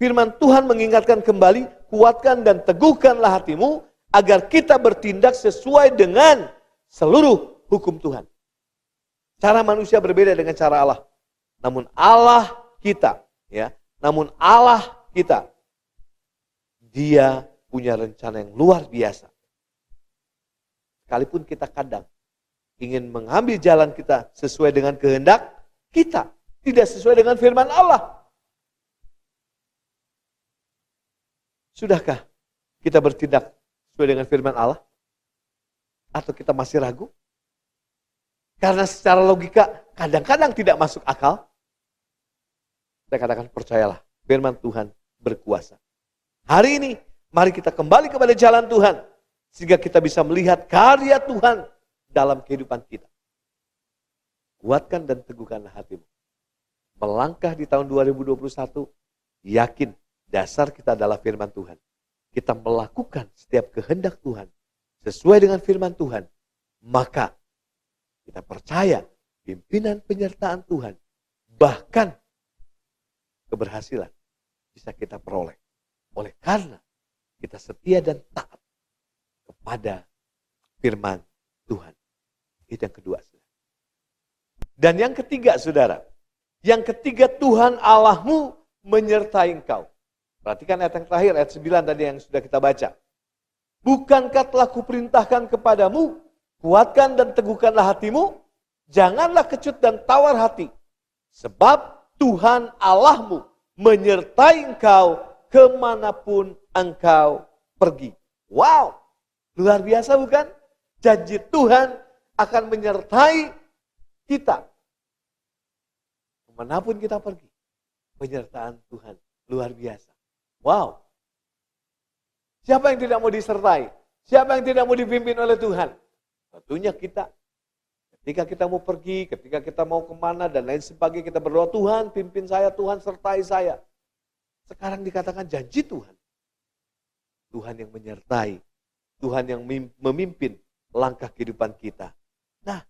firman Tuhan mengingatkan kembali, kuatkan dan teguhkanlah hatimu agar kita bertindak sesuai dengan seluruh hukum Tuhan. Cara manusia berbeda dengan cara Allah. Namun Allah kita, ya, Dia punya rencana yang luar biasa. Sekalipun kita kadang ingin mengambil jalan kita sesuai dengan kehendak kita, tidak sesuai dengan firman Allah. Sudahkah kita bertindak sesuai dengan firman Allah? Atau kita masih ragu? Karena secara logika kadang-kadang tidak masuk akal. Saya katakan percayalah, firman Tuhan berkuasa. Hari ini mari kita kembali kepada jalan Tuhan. Sehingga kita bisa melihat karya Tuhan dalam kehidupan kita. Kuatkan dan teguhkanlah hatimu. Melangkah di tahun 2021, yakin dasar kita adalah firman Tuhan. Kita melakukan setiap kehendak Tuhan sesuai dengan firman Tuhan. Maka kita percaya pimpinan penyertaan Tuhan, bahkan keberhasilan bisa kita peroleh. Oleh karena kita setia dan taat kepada firman Tuhan. Itu yang kedua. Dan yang ketiga, saudara. Yang ketiga, Tuhan Allahmu menyertai engkau. Perhatikan ayat yang terakhir, ayat 9 tadi yang sudah kita baca. Bukankah telah kuperintahkan kepadamu, kuatkan dan teguhkanlah hatimu, janganlah kecut dan tawar hati. Sebab Tuhan Allahmu menyertai engkau kemanapun engkau pergi. Wow, luar biasa bukan? Janji Tuhan akan menyertai kita. Kemanapun kita pergi, penyertaan Tuhan luar biasa. Wow. Siapa yang tidak mau disertai? Siapa yang tidak mau dipimpin oleh Tuhan? Tentunya kita. Ketika kita mau pergi, ketika kita mau kemana dan lain sebagainya, kita berdoa, Tuhan pimpin saya, Tuhan sertai saya. Sekarang dikatakan janji Tuhan. Tuhan yang menyertai. Tuhan yang memimpin langkah kehidupan kita. Nah,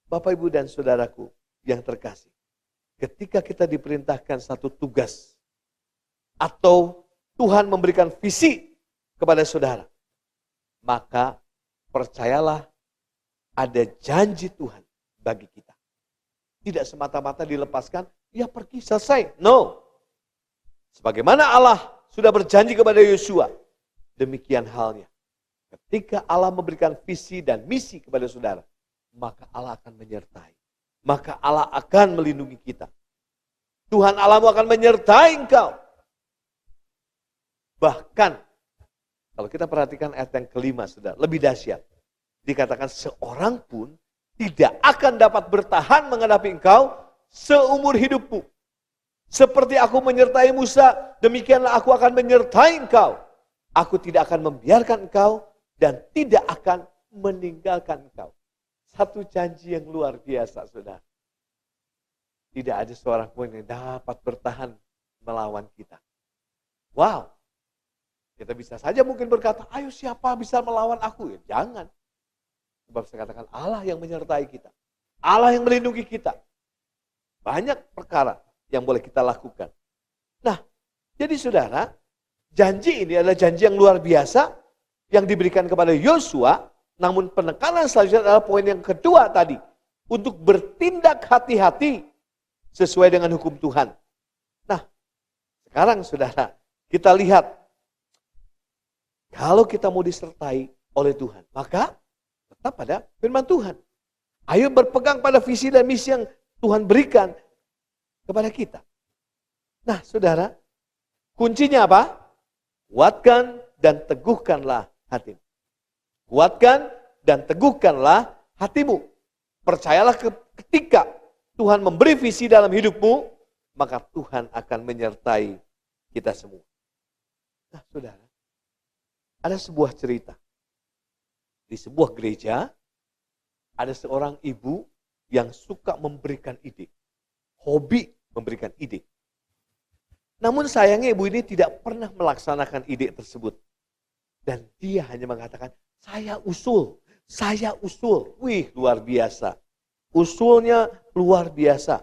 Bapak, Ibu, dan Saudaraku yang terkasih. Ketika kita diperintahkan satu tugas, atau Tuhan memberikan visi kepada saudara, maka percayalah ada janji Tuhan bagi kita. Tidak semata-mata dilepaskan, ya pergi selesai. No. Sebagaimana Allah sudah berjanji kepada Yosua, demikian halnya. Ketika Allah memberikan visi dan misi kepada saudara, maka Allah akan menyertai. Maka Allah akan melindungi kita. Tuhan Allahmu akan menyertai engkau. Bahkan, kalau kita perhatikan ayat yang kelima, saudara, lebih dahsyat. Dikatakan seorang pun tidak akan dapat bertahan menghadapi engkau seumur hidupmu. Seperti aku menyertai Musa, demikianlah aku akan menyertai engkau. Aku tidak akan membiarkan engkau dan tidak akan meninggalkan engkau. Satu janji yang luar biasa, saudara. Tidak ada seorang pun yang dapat bertahan melawan kita. Wow. Kita bisa saja mungkin berkata, ayo siapa bisa melawan aku? Ya, jangan. Sebab saya katakan Allah yang menyertai kita. Allah yang melindungi kita. Banyak perkara yang boleh kita lakukan. Nah, jadi saudara, janji ini adalah janji yang luar biasa yang diberikan kepada Yosua. Namun penekanan selanjutnya adalah poin yang kedua tadi. Untuk bertindak hati-hati sesuai dengan hukum Tuhan. Nah, sekarang saudara, kita lihat. Kalau kita mau disertai oleh Tuhan, maka tetap pada firman Tuhan. Ayo berpegang pada visi dan misi yang Tuhan berikan kepada kita. Nah, saudara, kuncinya apa? Kuatkan dan teguhkanlah hatimu. Kuatkan dan teguhkanlah hatimu. Percayalah ketika Tuhan memberi visi dalam hidupmu, maka Tuhan akan menyertai kita semua. Nah, saudara, ada sebuah cerita. Di sebuah gereja, ada seorang ibu yang suka memberikan ide. Hobi memberikan ide. Namun sayangnya ibu ini tidak pernah melaksanakan ide tersebut. Dan dia hanya mengatakan, saya usul. Wih, luar biasa. Usulnya luar biasa.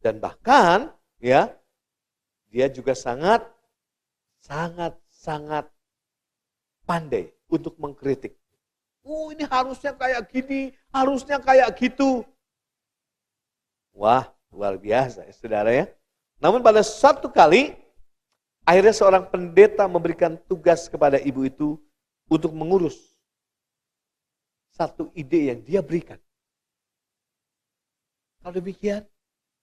Dan bahkan, ya, dia juga sangat pandai untuk mengkritik. Oh, ini harusnya kayak gini, harusnya kayak gitu. Wah, luar biasa ya saudara ya. Namun pada suatu kali, akhirnya seorang pendeta memberikan tugas kepada ibu itu untuk mengurus satu ide yang dia berikan. Kalau demikian,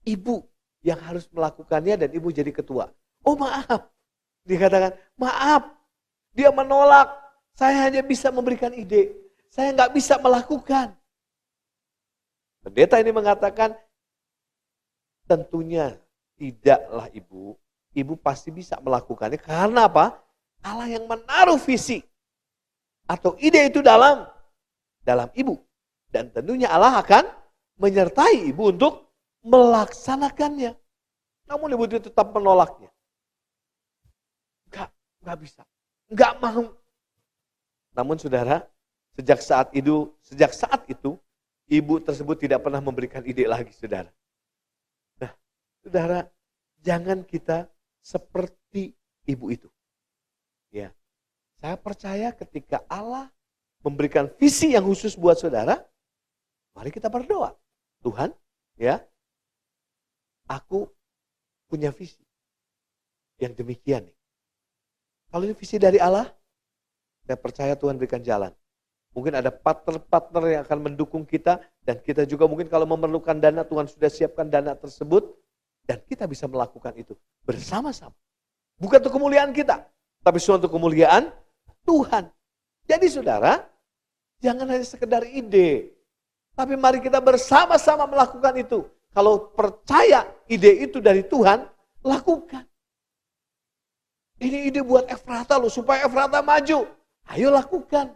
ibu yang harus melakukannya dan ibu jadi ketua. Oh maaf, dikatakan maaf, dia menolak. Saya hanya bisa memberikan ide, saya nggak bisa melakukan. Pendeta ini mengatakan, tentunya tidaklah ibu. Ibu pasti bisa melakukannya. Karena apa? Allah yang menaruh visi atau ide itu dalam ibu. Dan tentunya Allah akan menyertai ibu untuk melaksanakannya. Namun ibu itu tetap menolaknya. Enggak bisa. Enggak mau. Namun saudara, sejak saat itu, ibu tersebut tidak pernah memberikan ide lagi, saudara. Nah, saudara, jangan kita seperti ibu itu. Ya, saya percaya ketika Allah memberikan visi yang khusus buat saudara, mari kita berdoa. Tuhan, ya, aku punya visi yang demikian nih. Kalau ini visi dari Allah, saya percaya Tuhan berikan jalan. Mungkin ada partner-partner yang akan mendukung kita, dan kita juga mungkin kalau memerlukan dana, Tuhan sudah siapkan dana tersebut, dan kita bisa melakukan itu bersama-sama. Bukan untuk kemuliaan kita, tapi untuk kemuliaan Tuhan. Jadi saudara, jangan hanya sekedar ide, tapi mari kita bersama-sama melakukan itu. Kalau percaya ide itu dari Tuhan, lakukan. Ini ide buat Efrata loh, supaya Efrata maju. Ayo lakukan.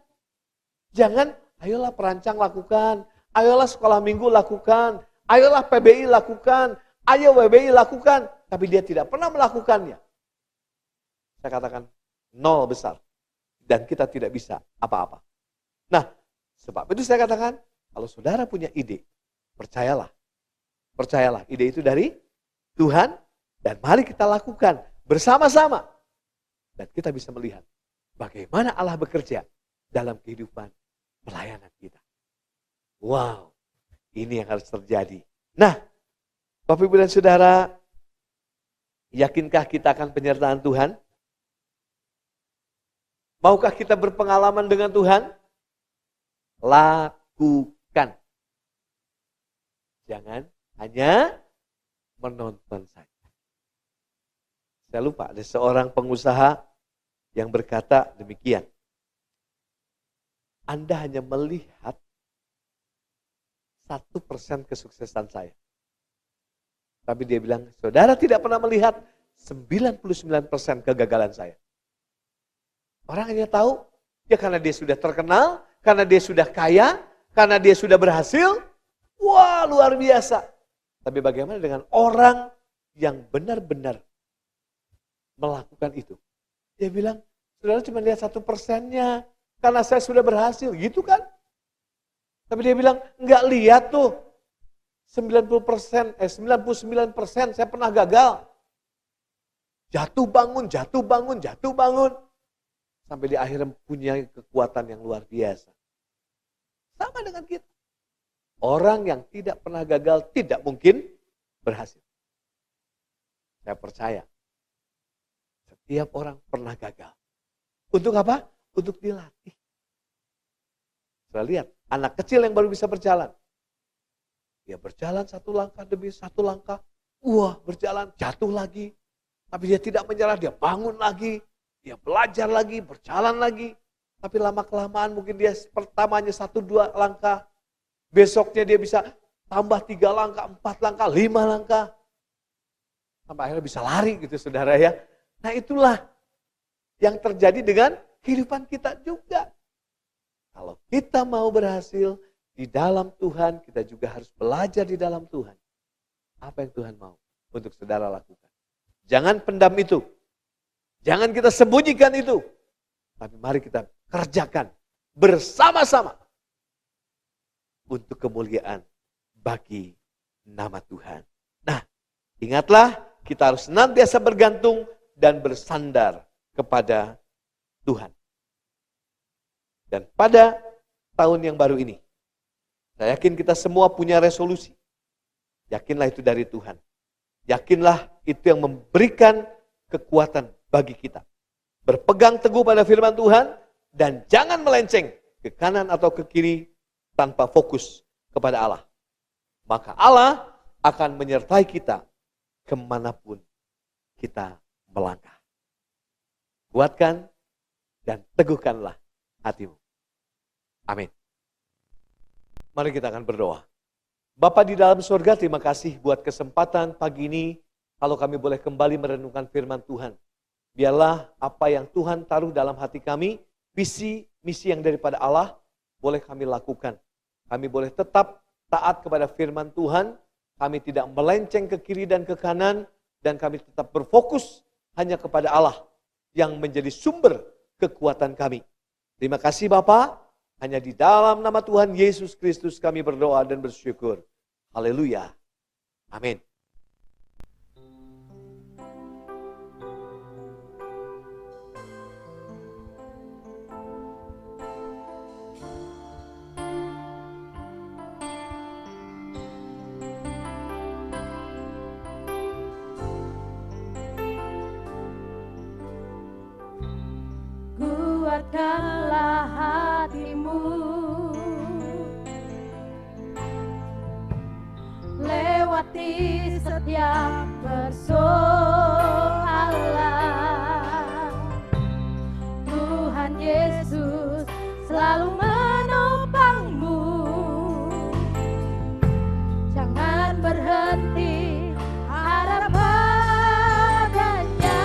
Jangan, ayolah perancang lakukan, ayolah sekolah minggu lakukan, ayolah PBI lakukan, ayo WBI lakukan. Tapi dia tidak pernah melakukannya. Saya katakan, nol besar. Dan kita tidak bisa apa-apa. Nah, sebab itu saya katakan, kalau saudara punya ide, percayalah. Percayalah, ide itu dari Tuhan, dan mari kita lakukan bersama-sama. Dan kita bisa melihat bagaimana Allah bekerja dalam kehidupan pelayanan kita. Wow, ini yang harus terjadi. Nah, Bapak Ibu dan Saudara, yakinkah kita akan penyertaan Tuhan? Maukah kita berpengalaman dengan Tuhan? Lakukan. Jangan hanya menonton saja. Saya lupa, ada seorang pengusaha yang berkata demikian. Anda hanya melihat 1% kesuksesan saya. Tapi dia bilang, saudara tidak pernah melihat 99% kegagalan saya. Orang hanya tahu, ya karena dia sudah terkenal, karena dia sudah kaya, karena dia sudah berhasil, wah luar biasa. Tapi bagaimana dengan orang yang benar-benar melakukan itu? Dia bilang, saudara cuma lihat 1%-nya, karena saya sudah berhasil, gitu kan? Tapi dia bilang, enggak lihat tuh, 99% saya pernah gagal. Jatuh bangun. Sampai di akhirnya punya kekuatan yang luar biasa. Sama dengan kita. Orang yang tidak pernah gagal tidak mungkin berhasil. Saya percaya. Setiap orang pernah gagal. Untuk apa? Untuk dilatih. Saya lihat, anak kecil yang baru bisa berjalan. Dia berjalan satu langkah demi satu langkah. Wah, berjalan, jatuh lagi. Tapi dia tidak menyerah, dia bangun lagi. Dia belajar lagi, berjalan lagi. Tapi lama-kelamaan mungkin dia pertamanya 1-2 langkah. Besoknya dia bisa tambah 3 langkah, 4 langkah, 5 langkah. Sampai akhirnya bisa lari gitu saudara ya. Nah itulah yang terjadi dengan kehidupan kita juga. Kalau kita mau berhasil di dalam Tuhan, kita juga harus belajar di dalam Tuhan. Apa yang Tuhan mau untuk saudara lakukan. Jangan pendam itu. Jangan kita sembunyikan itu. Tapi mari kita kerjakan bersama-sama. Untuk kemuliaan bagi nama Tuhan. Nah, ingatlah kita harus senantiasa bergantung dan bersandar kepada Tuhan. Dan pada tahun yang baru ini, saya yakin kita semua punya resolusi. Yakinlah itu dari Tuhan. Yakinlah itu yang memberikan kekuatan bagi kita. Berpegang teguh pada firman Tuhan dan jangan melenceng ke kanan atau ke kiri tanpa fokus kepada Allah. Maka Allah akan menyertai kita kemanapun kita melangkah. Kuatkan dan teguhkanlah hatimu. Amin. Mari kita akan berdoa. Bapa di dalam surga, terima kasih buat kesempatan pagi ini kalau kami boleh kembali merenungkan firman Tuhan. Biarlah apa yang Tuhan taruh dalam hati kami, visi, misi yang daripada Allah, boleh kami lakukan. Kami boleh tetap taat kepada firman Tuhan, kami tidak melenceng ke kiri dan ke kanan, dan kami tetap berfokus hanya kepada Allah yang menjadi sumber kekuatan kami. Terima kasih Bapa. Hanya di dalam nama Tuhan Yesus Kristus kami berdoa dan bersyukur. Haleluya. Amin. Kuatkanlah hatimu, lewati setiap persoalan. Tuhan Yesus selalu menopangmu. Jangan berhenti harap padanya.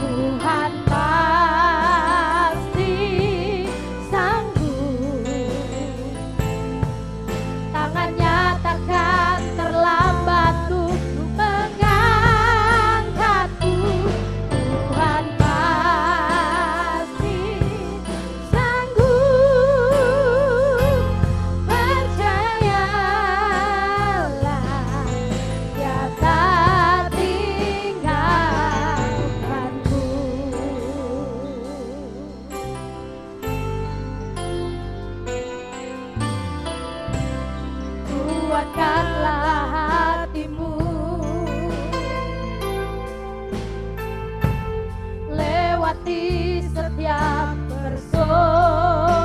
Tuhan pasti sanggup. Tangannya takkan terlambat untuk mengangkatku. Tuhan pasti sanggup. Percayalah, Dia tak tinggalkanku. Kuatkanlah hatimu, lewati setiap persoalan.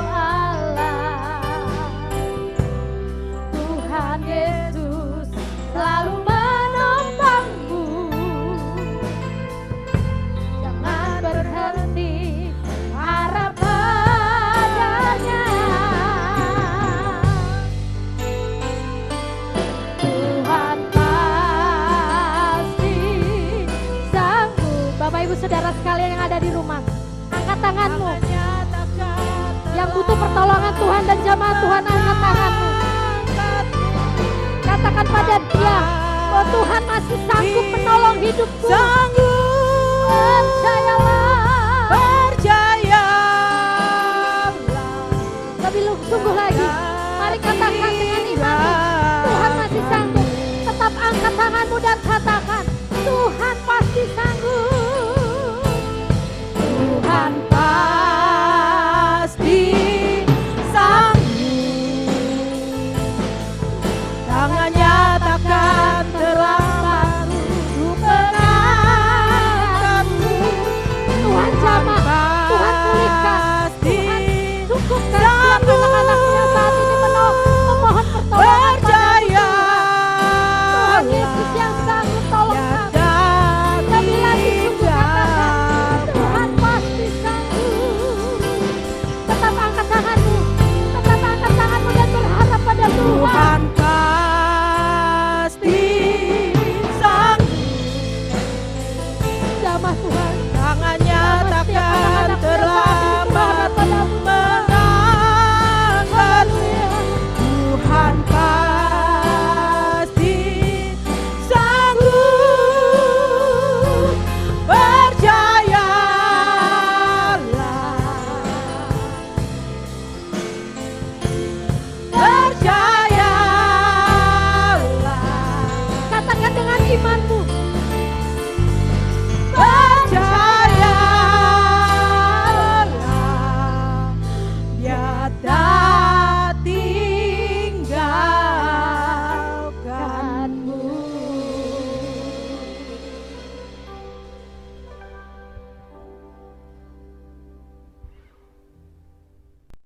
Tuhan Yesus selalu menopangmu. Jangan berhenti harap padanya. Tuhan pasti sanggup. Bapak Ibu Saudara sekalian yang ada di rumah, angkat tanganmu. Yang butuh pertolongan Tuhan dan jamaah Tuhan, angkat tanganmu. Katakan pada Dia bahwa Tuhan masih sanggup menolong hidupku. Percayalah. Lebih sungguh lagi, mari katakan dengan imanmu, Tuhan masih sanggup. Tetap angkat tanganmu dan katakan, Tuhan pasti sanggup. Tuhan pasti sanggup. Tangannya takkan terlambat untuk mengangkatmu. Tuhan jamah, Tuhan pulihkan, Tuhan cukupkan setiap anak-anaknya saat ini memohon pertolongan pada Tuhan Yesus yang sanggup tolong kami. Lebih lagi sungguh katakan, Tuhan pasti sanggup. Tetap angkat tanganmu dan berharap pada Tuhan. Pasti sanggup. Jamah Tuhan, tangannya takkan terlambat mengangkatmu. Tuhan pasti sanggup. Percayalah. Percayalah. Katakan dengan imanmu. Percayalah.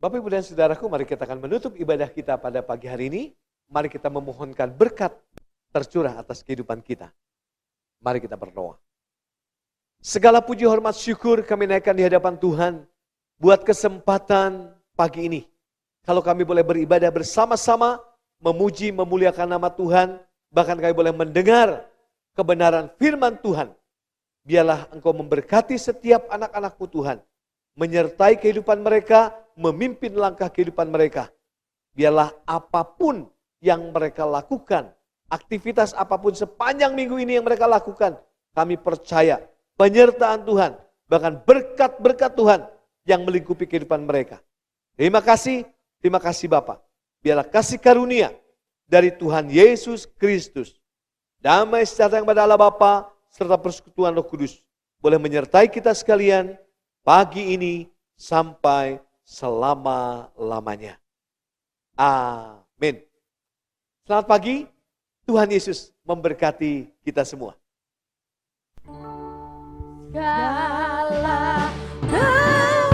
Bapak, Ibu, dan Saudaraku, mari kita akan menutup ibadah kita pada pagi hari ini. Mari kita memohonkan berkat tercurah atas kehidupan kita. Mari kita berdoa. Segala puji, hormat, syukur kami naikkan di hadapan Tuhan buat kesempatan pagi ini. Kalau kami boleh beribadah bersama-sama, memuji, memuliakan nama Tuhan, bahkan kami boleh mendengar kebenaran firman Tuhan. Biarlah Engkau memberkati setiap anak-anak-Mu Tuhan, menyertai kehidupan mereka, memimpin langkah kehidupan mereka. Biarlah apapun yang mereka lakukan, aktivitas apapun sepanjang minggu ini yang mereka lakukan, kami percaya penyertaan Tuhan, bahkan berkat-berkat Tuhan yang melingkupi kehidupan mereka. Terima kasih Bapa. Biarlah kasih karunia dari Tuhan Yesus Kristus, damai sejahtera yang pada Allah Bapa, serta persekutuan Roh Kudus boleh menyertai kita sekalian pagi ini sampai selama-lamanya. Amin. Selamat pagi, Tuhan Yesus memberkati kita semua. Segala kemuliaan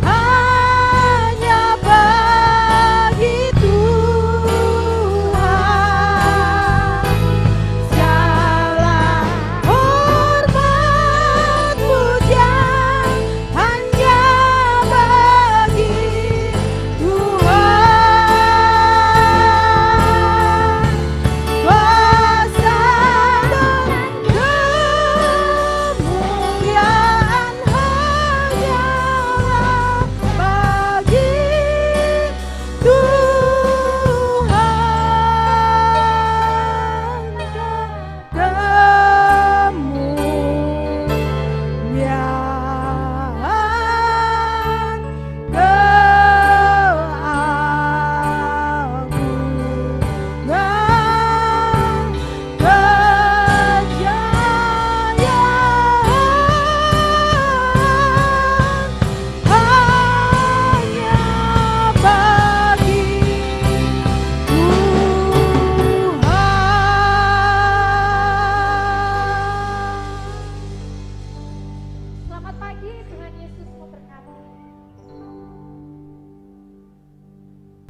hanya bagi Tuhan. Segala hormat pujian hanya bagi Tuhan. Kuasa dan kemuliaan hanyalah bagi Tuhan. Kemuliaan, keagungan, kejayaan hanya bagi Tuhan. Selamat pagi, Tuhan Yesus memberkati.